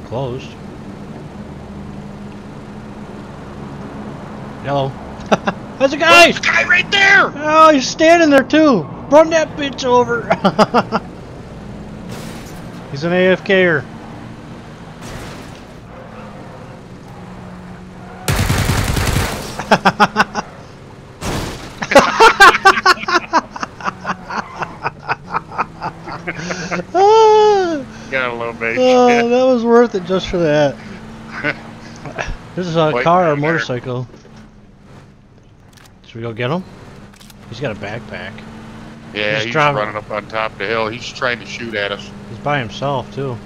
closed. Yellow. There's a guy! There's a guy right there! Oh, he's standing there too! Run that bitch over! He's an AFK'er. Got a little bit. Oh, that was worth it just for that. This is a car or motorcycle. Should we go get him? He's got a backpack. Yeah, he's running up on top of the hill. He's trying to shoot at us. He's by himself too.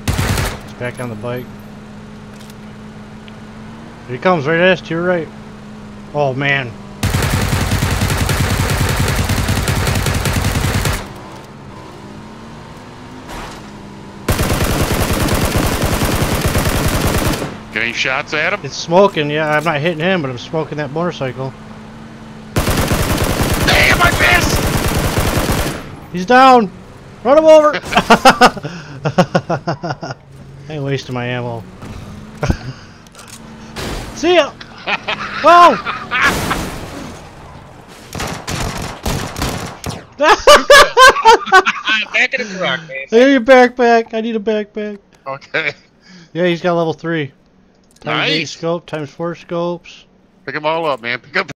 He's back on the bike. Here he comes, right at us, to your right. Oh man. Get any shots at him? It's smoking, yeah. I'm not hitting him, but I'm smoking that motorcycle. Damn, I missed! He's down! Run him over! I ain't wasting my ammo. See ya! Oh! Back in the truck, man. Hey, your backpack. I need a backpack. Okay. Yeah, he's got level 3. Times 8 Nice. scope, times 4 scopes. Pick them all up, man. Pick up